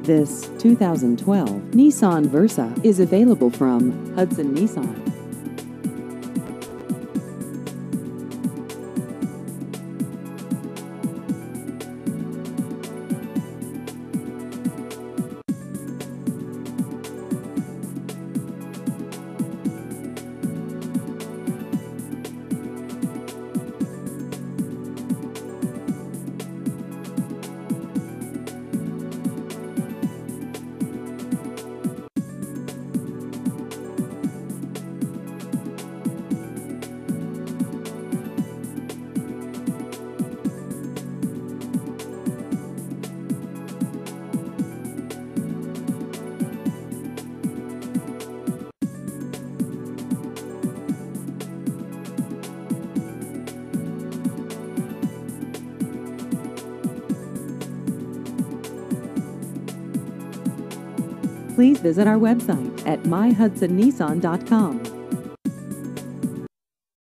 This 2012 Nissan Versa is available from Hudson Nissan. Please visit our website at myhudsonnissan.com.